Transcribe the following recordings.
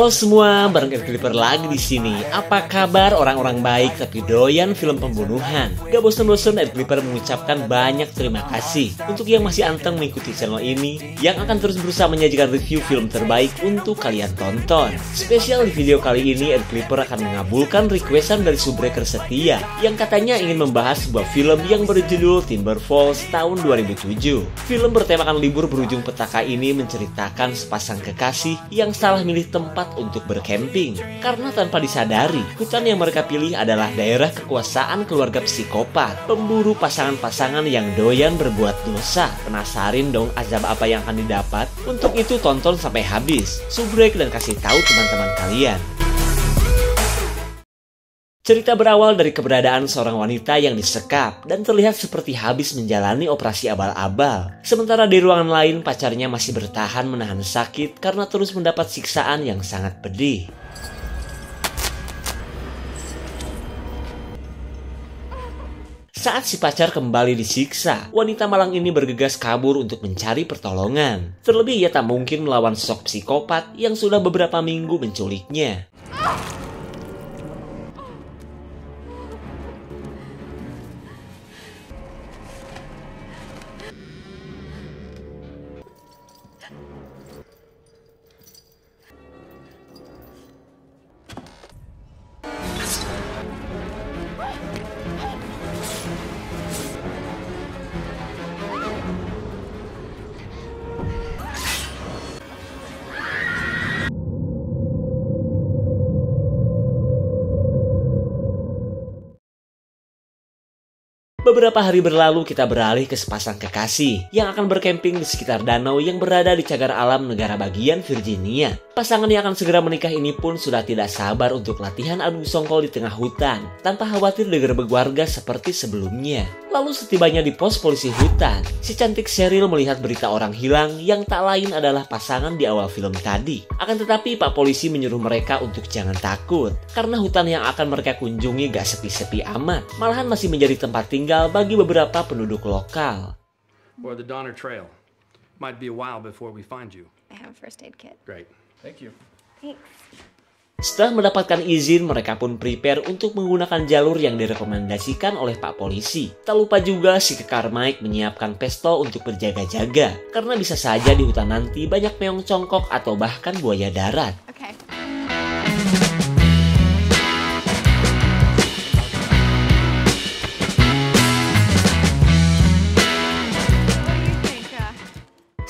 Halo semua, bareng Clipper lagi di sini. Apa kabar orang-orang baik tapi doyan film pembunuhan? Gak bosan-bosan Clipper mengucapkan banyak terima kasih untuk yang masih anteng mengikuti channel ini, yang akan terus berusaha menyajikan review film terbaik untuk kalian tonton. Spesial di video kali ini, Clipper akan mengabulkan requestan dari subbreaker setia yang katanya ingin membahas sebuah film yang berjudul Timber Falls tahun 2007. Film bertemakan libur berujung petaka ini menceritakan sepasang kekasih yang salah milih tempat untuk bercamping karena tanpa disadari hutan yang mereka pilih adalah daerah kekuasaan keluarga psikopat pemburu pasangan-pasangan yang doyan berbuat dosa. Penasarin dong azab apa yang akan didapat? Untuk itu tonton sampai habis, subrek dan kasih tahu teman-teman kalian. Cerita berawal dari keberadaan seorang wanita yang disekap dan terlihat seperti habis menjalani operasi abal-abal. Sementara di ruangan lain pacarnya masih bertahan menahan sakit karena terus mendapat siksaan yang sangat pedih. Saat si pacar kembali disiksa, wanita malang ini bergegas kabur untuk mencari pertolongan. Terlebih ia tak mungkin melawan sosok psikopat yang sudah beberapa minggu menculiknya. Beberapa hari berlalu kita beralih ke sepasang kekasih yang akan berkemping di sekitar danau yang berada di cagar alam negara bagian Virginia. Pasangan yang akan segera menikah ini pun sudah tidak sabar untuk latihan adu songkol di tengah hutan tanpa khawatir digerebek warga seperti sebelumnya. Lalu setibanya di pos polisi hutan, si cantik Cheryl melihat berita orang hilang yang tak lain adalah pasangan di awal film tadi. Akan tetapi Pak Polisi menyuruh mereka untuk jangan takut karena hutan yang akan mereka kunjungi gak sepi-sepi amat, malahan masih menjadi tempat tinggal bagi beberapa penduduk lokal. Or the Donner Trail. Might be a while before we find you. I have a first aid kit. Great. Thank you. Thanks. Setelah mendapatkan izin, mereka pun prepare untuk menggunakan jalur yang direkomendasikan oleh Pak Polisi. Tak lupa juga si kekar Mike menyiapkan pistol untuk berjaga-jaga, karena bisa saja di hutan nanti banyak meong congkok atau bahkan buaya darat. Okay.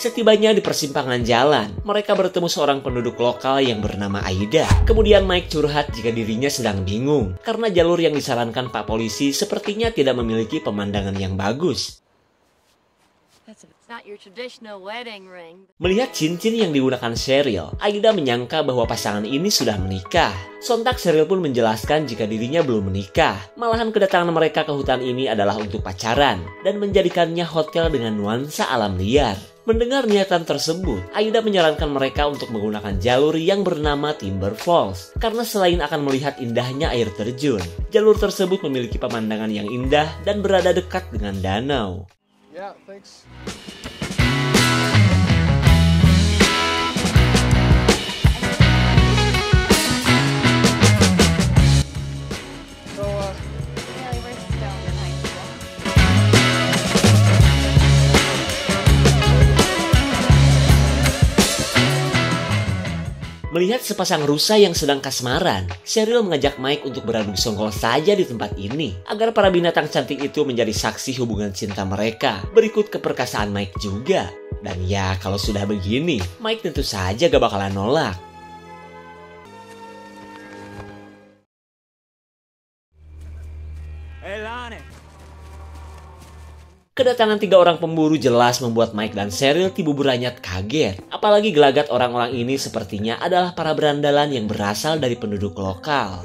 Setibanya di persimpangan jalan, mereka bertemu seorang penduduk lokal yang bernama Aida. Kemudian Mike curhat jika dirinya sedang bingung, karena jalur yang disarankan Pak Polisi sepertinya tidak memiliki pemandangan yang bagus. Melihat cincin yang digunakan Cheryl, Aida menyangka bahwa pasangan ini sudah menikah. Sontak Cheryl pun menjelaskan jika dirinya belum menikah. Malahan kedatangan mereka ke hutan ini adalah untuk pacaran dan menjadikannya hotel dengan nuansa alam liar. Mendengar niatan tersebut, Aida menyarankan mereka untuk menggunakan jalur yang bernama Timber Falls. Karena selain akan melihat indahnya air terjun, jalur tersebut memiliki pemandangan yang indah dan berada dekat dengan danau. Yeah, thanks. Melihat sepasang rusa yang sedang kasmaran, Cheryl mengajak Mike untuk beradu songkol saja di tempat ini, agar para binatang cantik itu menjadi saksi hubungan cinta mereka, berikut keperkasaan Mike juga. Dan ya, kalau sudah begini, Mike tentu saja gak bakalan nolak. Kedatangan 3 orang pemburu jelas membuat Mike dan Cheryl tibu beranyat kaget. Apalagi gelagat orang-orang ini sepertinya adalah para berandalan yang berasal dari penduduk lokal.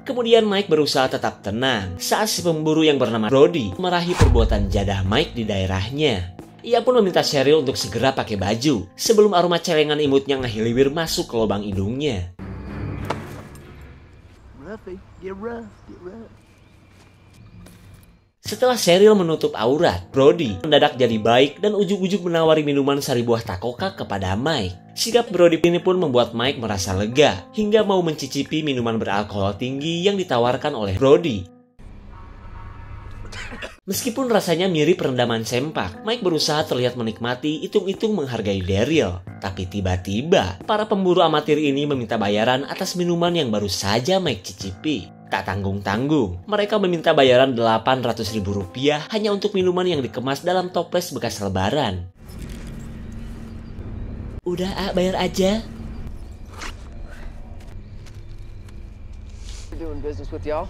Kemudian Mike berusaha tetap tenang saat si pemburu yang bernama Brody merahi perbuatan jadah Mike di daerahnya. Ia pun meminta Cheryl untuk segera pakai baju sebelum aroma celengan imutnya ngehiliwir masuk ke lubang hidungnya. Setelah Cheryl menutup aurat, Brody mendadak jadi baik dan ujug-ujug menawari minuman sari buah takoka kepada Mike. Sikap Brody ini pun membuat Mike merasa lega, hingga mau mencicipi minuman beralkohol tinggi yang ditawarkan oleh Brody. Meskipun rasanya mirip rendaman sempak, Mike berusaha terlihat menikmati, hitung-hitung menghargai Daryl. Tapi tiba-tiba, para pemburu amatir ini meminta bayaran atas minuman yang baru saja Mike cicipi. Tak tanggung-tanggung, mereka meminta bayaran Rp800.000 hanya untuk minuman yang dikemas dalam toples bekas lebaran. Udah, bayar aja. Doing business with y'all.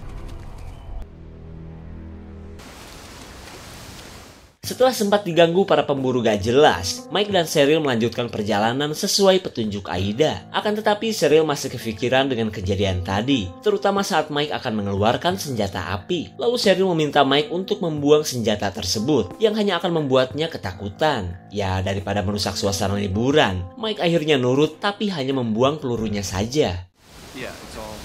Setelah sempat diganggu para pemburu gak jelas, Mike dan Cheryl melanjutkan perjalanan sesuai petunjuk Aida. Akan tetapi Cheryl masih kepikiran dengan kejadian tadi, terutama saat Mike akan mengeluarkan senjata api. Lalu Cheryl meminta Mike untuk membuang senjata tersebut, yang hanya akan membuatnya ketakutan. Ya, daripada merusak suasana liburan, Mike akhirnya nurut tapi hanya membuang pelurunya saja. Yeah, it's all.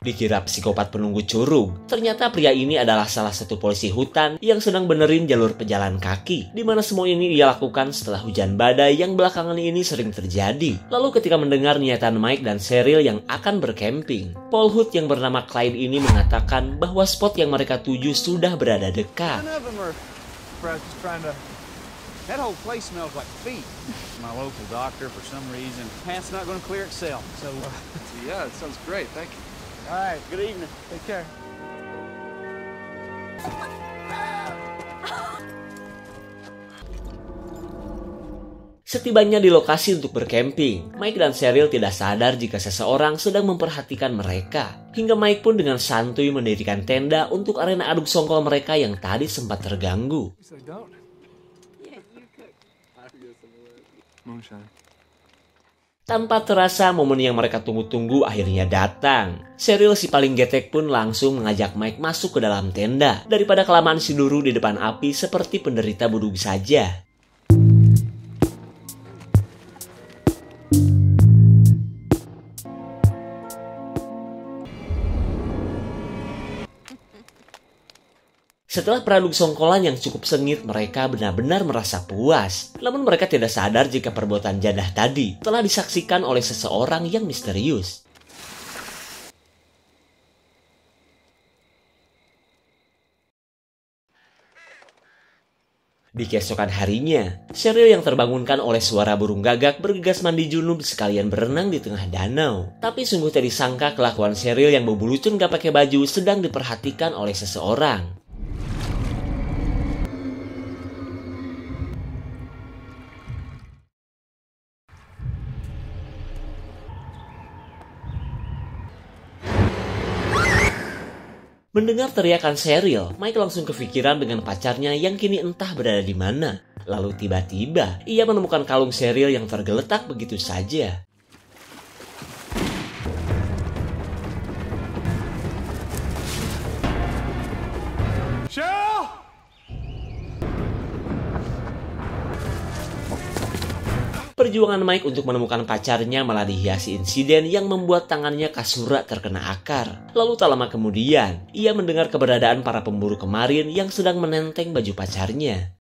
Dikira psikopat penunggu curug, ternyata pria ini adalah salah satu polisi hutan yang sedang benerin jalur pejalan kaki, di mana semua ini ia lakukan setelah hujan badai yang belakangan ini sering terjadi. Lalu ketika mendengar niatan Mike dan Cheryl yang akan bercamping, Paul Hood yang bernama Clyde ini mengatakan bahwa spot yang mereka tuju sudah berada dekat. That whole place smells like feet. My local doctor, for some reason, pant's not going to clear itself. So, Yeah, it sounds great. Thank you. all right, good evening. Take care. Setibanya di lokasi untuk bercamping, Mike dan Cheryl tidak sadar jika seseorang sedang memperhatikan mereka. Hingga Mike pun dengan santuy mendirikan tenda untuk arena adu songkol mereka yang tadi sempat terganggu. Tanpa terasa, momen yang mereka tunggu-tunggu akhirnya datang. Cheryl si paling getek pun langsung mengajak Mike masuk ke dalam tenda, daripada kelamaan si Duru di depan api seperti penderita budug saja. Setelah peraduk songkolan yang cukup sengit, mereka benar-benar merasa puas. Namun mereka tidak sadar jika perbuatan jadah tadi telah disaksikan oleh seseorang yang misterius. Di keesokan harinya, Cheryl yang terbangunkan oleh suara burung gagak bergegas mandi junub sekalian berenang di tengah danau. Tapi sungguh tak disangka kelakuan Cheryl yang bebulucun gak pakai baju sedang diperhatikan oleh seseorang. Mendengar teriakan Cheryl, Mike langsung kepikiran dengan pacarnya yang kini entah berada di mana. Lalu tiba-tiba, ia menemukan kalung Cheryl yang tergeletak begitu saja. Cheryl! Perjuangan Mike untuk menemukan pacarnya malah dihiasi insiden yang membuat tangannya kasurak terkena akar. Lalu tak lama kemudian, ia mendengar keberadaan para pemburu kemarin yang sedang menenteng baju pacarnya.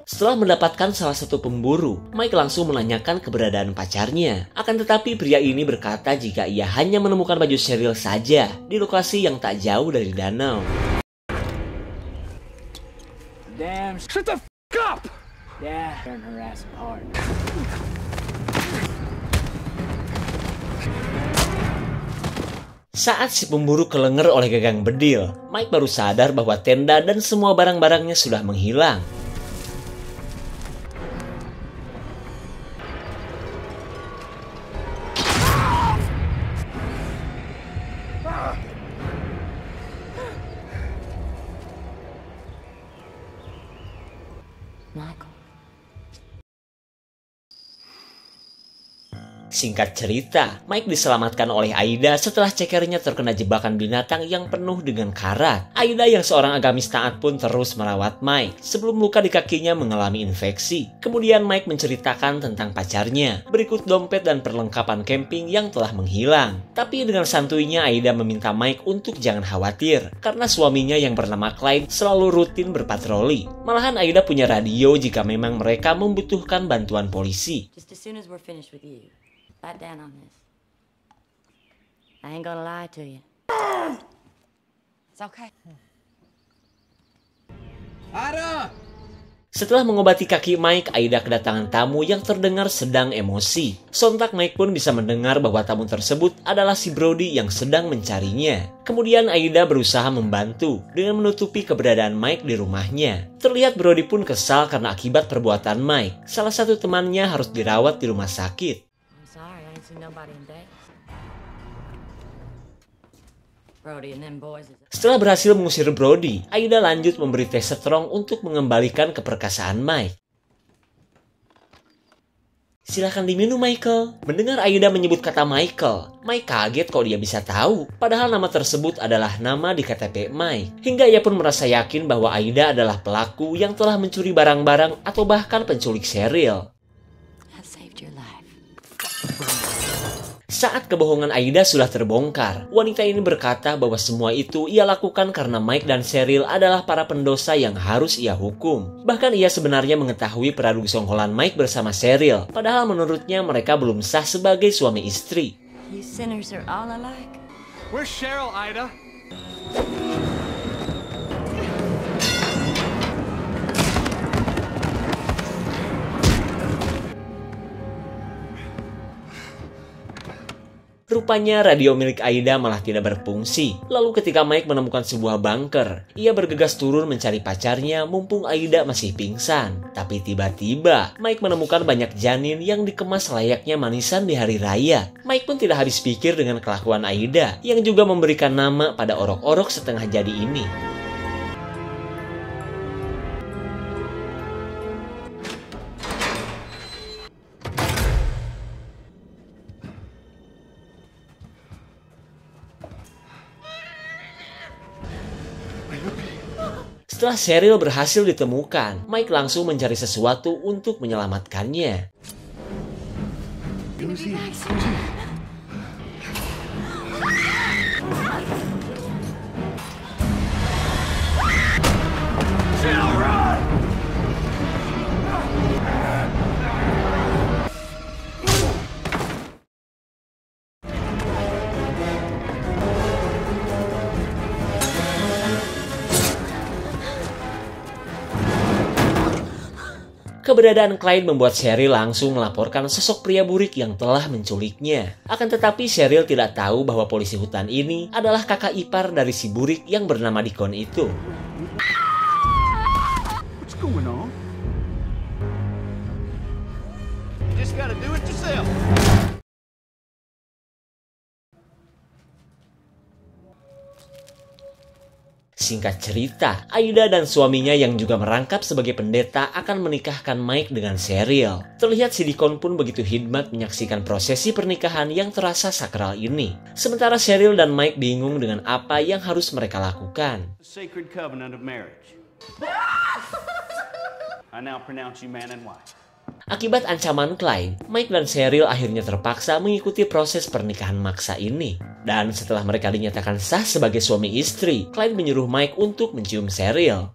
Setelah mendapatkan salah satu pemburu, Mike langsung menanyakan keberadaan pacarnya. Akan tetapi pria ini berkata jika ia hanya menemukan baju Cheryl saja di lokasi yang tak jauh dari danau. Damn, shut the f*** up! Yeah, turn her ass apart. Saat si pemburu kelenger oleh gagang bedil, Mike baru sadar bahwa tenda dan semua barang-barangnya sudah menghilang. Singkat cerita, Mike diselamatkan oleh Aida setelah cekernya terkena jebakan binatang yang penuh dengan karat. Aida yang seorang agamis taat pun terus merawat Mike sebelum luka di kakinya mengalami infeksi. Kemudian Mike menceritakan tentang pacarnya, berikut dompet dan perlengkapan camping yang telah menghilang. Tapi dengan santuinya Aida meminta Mike untuk jangan khawatir, karena suaminya yang bernama Clyde selalu rutin berpatroli. Malahan Aida punya radio jika memang mereka membutuhkan bantuan polisi. Just as soon as we're finished with you, bite down on this. I ain't gonna lie to you. It's okay. Ida! Setelah mengobati kaki Mike, Aida kedatangan tamu yang terdengar sedang emosi. Sontak Mike pun bisa mendengar bahwa tamu tersebut adalah si Brody yang sedang mencarinya. Kemudian Aida berusaha membantu dengan menutupi keberadaan Mike di rumahnya. Terlihat Brody pun kesal karena akibat perbuatan Mike. Salah satu temannya harus dirawat di rumah sakit. I'm sorry, I ain't seen nobody in days. Brody and them boys is... Setelah berhasil mengusir Brody, Aida lanjut memberi tes strong untuk mengembalikan keperkasaan Mike. Silakan diminum, Michael. Mendengar Aida menyebut kata Michael, Mike kaget kok dia bisa tahu. Padahal nama tersebut adalah nama di KTP Mike. Hingga ia pun merasa yakin bahwa Aida adalah pelaku yang telah mencuri barang-barang atau bahkan penculik serial. I saved your life. Saat kebohongan Aida sudah terbongkar, wanita ini berkata bahwa semua itu ia lakukan karena Mike dan Cheryl adalah para pendosa yang harus ia hukum. Bahkan ia sebenarnya mengetahui peradu songkolan Mike bersama Cheryl, padahal menurutnya mereka belum sah sebagai suami istri. You sinners are all alike. Where's Cheryl, Ida? Rupanya radio milik Aida malah tidak berfungsi. Lalu ketika Mike menemukan sebuah bunker, ia bergegas turun mencari pacarnya mumpung Aida masih pingsan. Tapi tiba-tiba Mike menemukan banyak janin yang dikemas layaknya manisan di hari raya. Mike pun tidak habis pikir dengan kelakuan Aida yang juga memberikan nama pada orok-orok setengah jadi ini. Setelah Cheryl berhasil ditemukan, Mike langsung mencari sesuatu untuk menyelamatkannya. Keberadaan Clyde membuat Cheryl langsung melaporkan sosok pria burik yang telah menculiknya. Akan tetapi Cheryl tidak tahu bahwa polisi hutan ini adalah kakak ipar dari si burik yang bernama Deacon itu. What's going on? You just gotta do it yourself. Singkat cerita, Aida dan suaminya yang juga merangkap sebagai pendeta akan menikahkan Mike dengan Cheryl. Terlihat si Deacon pun begitu hikmat menyaksikan prosesi pernikahan yang terasa sakral ini. Sementara Cheryl dan Mike bingung dengan apa yang harus mereka lakukan. The sacred covenant of marriage. I now pronounce you man and wife. Akibat ancaman Clyde, Mike dan Cheryl akhirnya terpaksa mengikuti proses pernikahan maksa ini. Dan setelah mereka dinyatakan sah sebagai suami istri, Clyde menyuruh Mike untuk mencium Cheryl.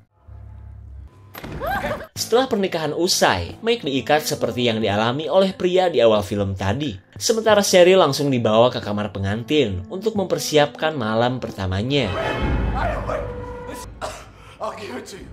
Setelah pernikahan usai, Mike diikat seperti yang dialami oleh pria di awal film tadi. Sementara Cheryl langsung dibawa ke kamar pengantin untuk mempersiapkan malam pertamanya. I'll give it to you.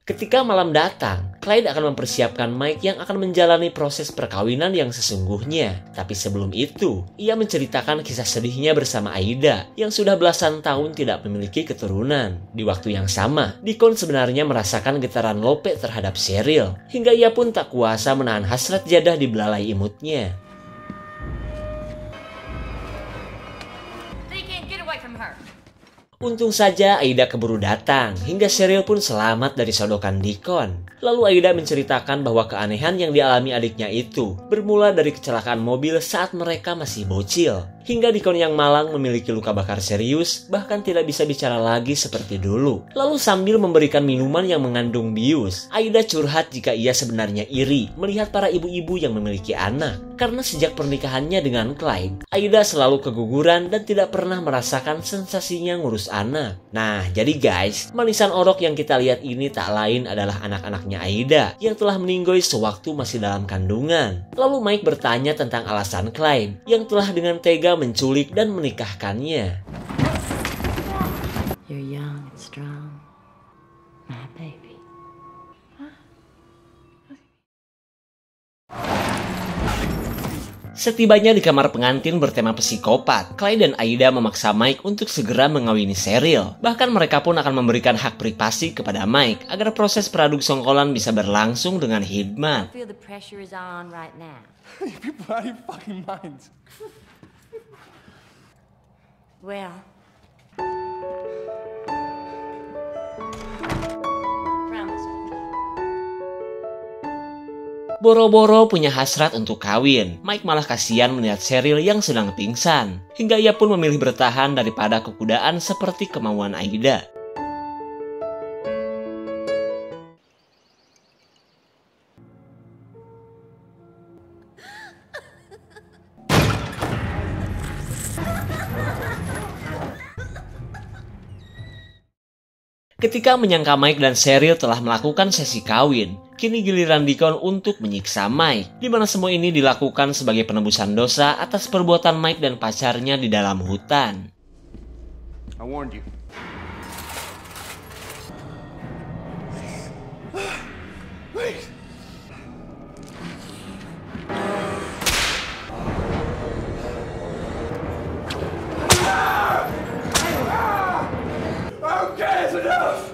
Ketika malam datang, Clyde akan mempersiapkan Mike yang akan menjalani proses perkawinan yang sesungguhnya. Tapi sebelum itu, ia menceritakan kisah sedihnya bersama Aida yang sudah belasan tahun tidak memiliki keturunan. Di waktu yang sama, Deacon sebenarnya merasakan getaran lope terhadap Cheryl, hingga ia pun tak kuasa menahan hasrat jadah di belalai imutnya. Deacon, get away from her. Untung saja Aida keburu datang, hingga Cheryl pun selamat dari sodokan Deacon. Lalu Aida menceritakan bahwa keanehan yang dialami adiknya itu bermula dari kecelakaan mobil saat mereka masih bocil. Hingga Deacon yang malang memiliki luka bakar serius, bahkan tidak bisa bicara lagi seperti dulu. Lalu sambil memberikan minuman yang mengandung bius, Aida curhat jika ia sebenarnya iri melihat para ibu-ibu yang memiliki anak. Karena sejak pernikahannya dengan Clyde, Aida selalu keguguran dan tidak pernah merasakan sensasinya ngurus anak. Nah, jadi guys, manisan orok yang kita lihat ini tak lain adalah anak-anaknya Aida yang telah meninggoy sewaktu masih dalam kandungan. Lalu Mike bertanya tentang alasan Clyde yang telah dengan tega menculik dan menikahkannya. You're young and strong, my baby. Setibanya di kamar pengantin bertema psikopat, Clyde dan Aida memaksa Mike untuk segera mengawini Cheryl. Bahkan mereka pun akan memberikan hak privasi kepada Mike agar proses peraduk songkolan bisa berlangsung dengan hikmat. I feel the pressure is on right now. People out of your fucking minds. Well, promise me. Boro-boro punya hasrat untuk kawin, Mike malah kasihan melihat Cheryl yang sedang pingsan. Hingga ia pun memilih bertahan daripada kekudaan seperti kemauan Aida. Ketika menyangka Mike dan Cheryl telah melakukan sesi kawin, kini giliran Deacon untuk menyiksa Mike, di mana semua ini dilakukan sebagai penebusan dosa atas perbuatan Mike dan pacarnya di dalam hutan. I warned you. Okay, it's enough.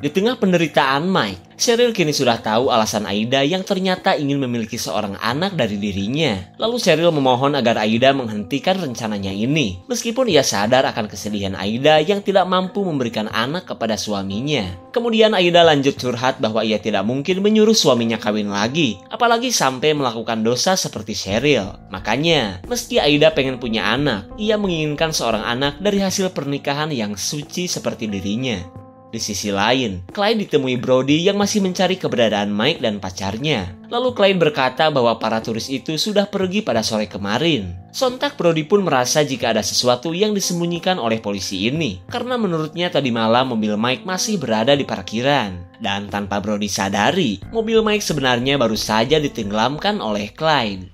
Di tengah penderitaan Mike, Cheryl kini sudah tahu alasan Aida yang ternyata ingin memiliki seorang anak dari dirinya. Lalu Cheryl memohon agar Aida menghentikan rencananya ini, meskipun ia sadar akan kesedihan Aida yang tidak mampu memberikan anak kepada suaminya. Kemudian Aida lanjut curhat bahwa ia tidak mungkin menyuruh suaminya kawin lagi, apalagi sampai melakukan dosa seperti Cheryl. Makanya, meski Aida pengen punya anak, ia menginginkan seorang anak dari hasil pernikahan yang suci seperti dirinya. Di sisi lain, Clyde ditemui Brody yang masih mencari keberadaan Mike dan pacarnya. Lalu Clyde berkata bahwa para turis itu sudah pergi pada sore kemarin. Sontak Brody pun merasa jika ada sesuatu yang disembunyikan oleh polisi ini, karena menurutnya tadi malam mobil Mike masih berada di parkiran. Dan tanpa Brody sadari, mobil Mike sebenarnya baru saja ditenggelamkan oleh Clyde.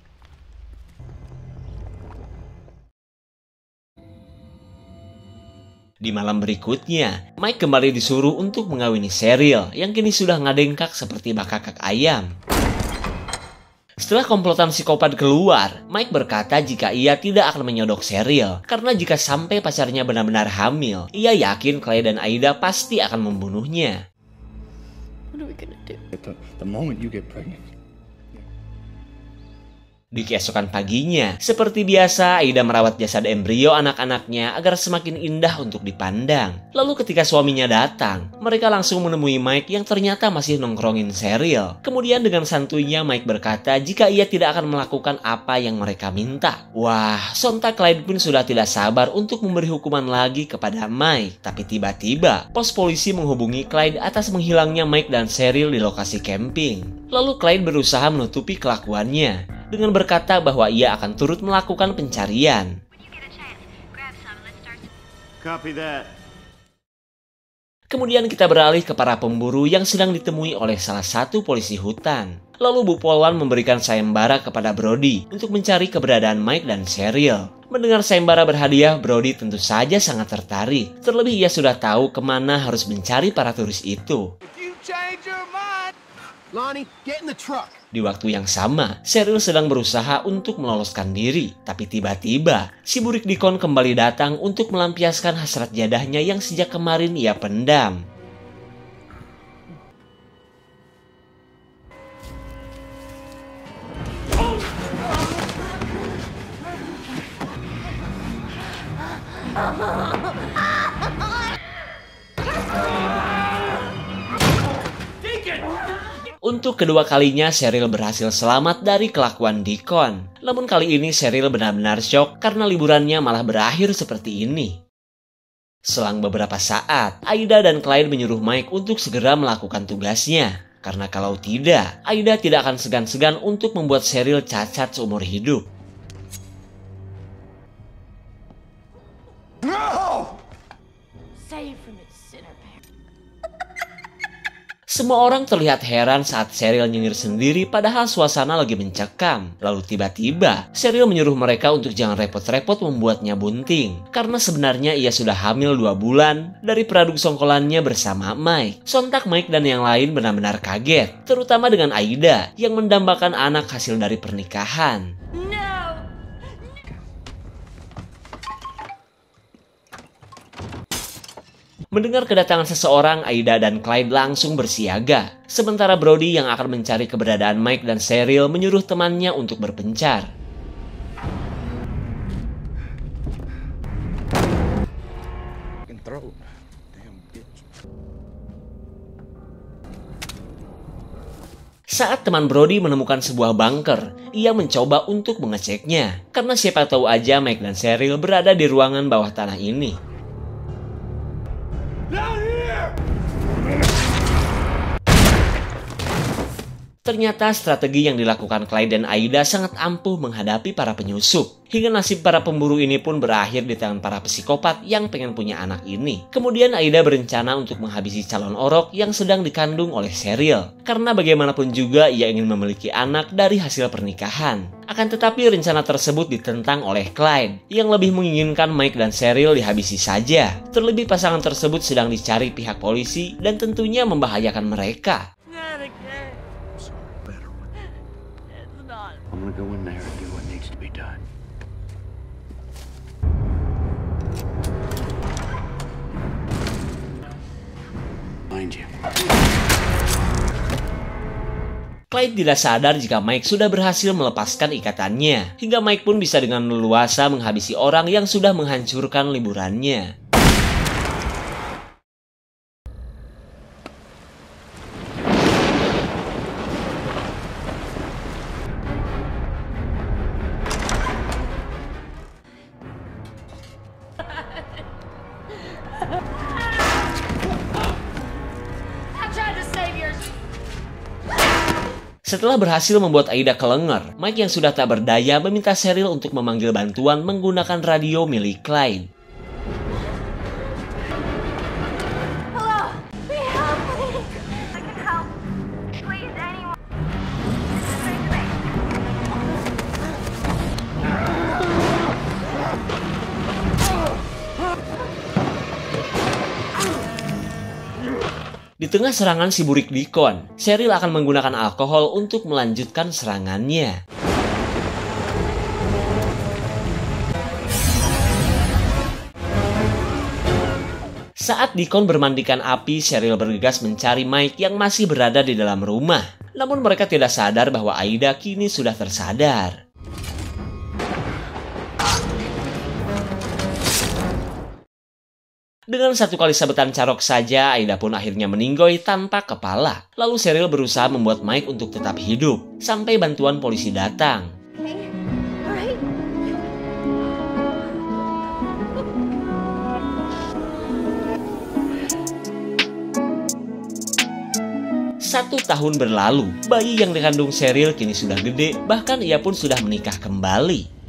Di malam berikutnya, Mike kembali disuruh untuk mengawini Cheryl yang kini sudah ngadengkak seperti bakakak ayam. Setelah komplotan psikopat keluar, Mike berkata jika ia tidak akan menyodok Cheryl karena jika sampai pacarnya benar-benar hamil, ia yakin Clyde dan Aida pasti akan membunuhnya. What are we gonna do? The moment you get pregnant. Di keesokan paginya, seperti biasa, Aida merawat jasad embrio anak-anaknya agar semakin indah untuk dipandang. Lalu ketika suaminya datang, mereka langsung menemui Mike yang ternyata masih nongkrongin Cheryl. Kemudian dengan santuinya Mike berkata jika ia tidak akan melakukan apa yang mereka minta. Wah, sontak Clyde pun sudah tidak sabar untuk memberi hukuman lagi kepada Mike. Tapi tiba-tiba, pos polisi menghubungi Clyde atas menghilangnya Mike dan Cheryl di lokasi camping. Lalu Clyde berusaha menutupi kelakuannya dengan berkata bahwa ia akan turut melakukan pencarian. Copy that. Kemudian kita beralih ke para pemburu yang sedang ditemui oleh salah satu polisi hutan. Lalu Bu Polwan memberikan sayembara kepada Brody untuk mencari keberadaan Mike dan Cheryl. Mendengar sayembara berhadiah, Brody tentu saja sangat tertarik. Terlebih ia sudah tahu kemana harus mencari para turis itu. Lonnie, get in the truck. Di waktu yang sama, Cheryl sedang berusaha untuk meloloskan diri. Tapi tiba-tiba, si burik Deacon kembali datang untuk melampiaskan hasrat jadahnya yang sejak kemarin ia pendam. Untuk kedua kalinya, Cheryl berhasil selamat dari kelakuan Deacon. Namun kali ini Cheryl benar-benar syok karena liburannya malah berakhir seperti ini. Selang beberapa saat, Aida dan Clyde menyuruh Mike untuk segera melakukan tugasnya. Karena kalau tidak, Aida tidak akan segan-segan untuk membuat Cheryl cacat seumur hidup. Save from its sinner parent. Semua orang terlihat heran saat Cheryl nyengir sendiri padahal suasana lagi mencekam. Lalu tiba-tiba, Cheryl menyuruh mereka untuk jangan repot-repot membuatnya bunting. Karena sebenarnya ia sudah hamil 2 bulan dari peraduk songkolannya bersama Mike. Sontak Mike dan yang lain benar-benar kaget. Terutama dengan Aida yang mendambakan anak hasil dari pernikahan. Mendengar kedatangan seseorang, Aida dan Clyde langsung bersiaga. Sementara Brody yang akan mencari keberadaan Mike dan Cheryl menyuruh temannya untuk berpencar. Saat teman Brody menemukan sebuah bunker, ia mencoba untuk mengeceknya. Karena siapa tahu aja Mike dan Cheryl berada di ruangan bawah tanah ini. Ternyata strategi yang dilakukan Clyde dan Aida sangat ampuh menghadapi para penyusup. Hingga nasib para pemburu ini pun berakhir di tangan para psikopat yang pengen punya anak ini. Kemudian Aida berencana untuk menghabisi calon orok yang sedang dikandung oleh Cheryl. Karena bagaimanapun juga ia ingin memiliki anak dari hasil pernikahan. Akan tetapi rencana tersebut ditentang oleh Clyde yang lebih menginginkan Mike dan Cheryl dihabisi saja. Terlebih pasangan tersebut sedang dicari pihak polisi dan tentunya membahayakan mereka. I'm gonna go in there and do what needs to be done. Mind you. Clyde tidak sadar jika Mike sudah berhasil melepaskan ikatannya. Hingga Mike pun bisa dengan leluasa menghabisi orang yang sudah menghancurkan liburannya. Setelah berhasil membuat Aida kelenger, Mike yang sudah tak berdaya meminta Cheryl untuk memanggil bantuan menggunakan radio milik Clyde. Hello, may I help, please? I can help. Please, anyone. Di tengah serangan si burik Deacon, Cheryl akan menggunakan alkohol untuk melanjutkan serangannya. Saat Deacon bermandikan api, Cheryl bergegas mencari Mike yang masih berada di dalam rumah. Namun mereka tidak sadar bahwa Aida kini sudah tersadar. Dengan satu kali sabetan carok saja, Aida pun akhirnya meninggoy tanpa kepala. Lalu Cheryl berusaha membuat Mike untuk tetap hidup, sampai bantuan polisi datang. Okay, alright. 1 tahun berlalu, bayi yang dikandung Cheryl kini sudah gede, bahkan ia pun sudah menikah kembali.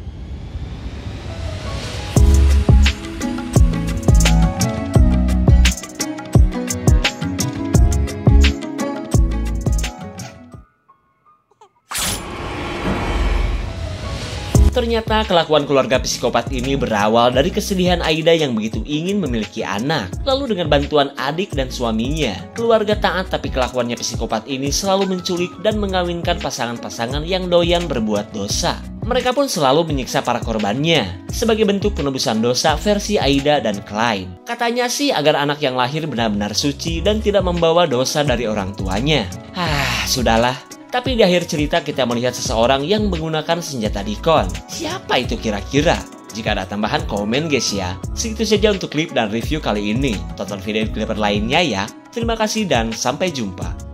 Ternyata kelakuan keluarga psikopat ini berawal dari kesedihan Aida yang begitu ingin memiliki anak. Lalu dengan bantuan adik dan suaminya, keluarga taat tapi kelakuannya psikopat ini selalu menculik dan mengawinkan pasangan-pasangan yang doyan berbuat dosa. Mereka pun selalu menyiksa para korbannya sebagai bentuk penebusan dosa versi Aida dan Clyde. Katanya sih agar anak yang lahir benar-benar suci dan tidak membawa dosa dari orang tuanya. Sudahlah. Tapi di akhir cerita kita melihat seseorang yang menggunakan senjata Deacon. Siapa itu kira-kira? Jika ada tambahan, komen guys ya. Segitu saja untuk klip dan review kali ini. Tonton video Ed Clipper lainnya ya. Terima kasih dan sampai jumpa.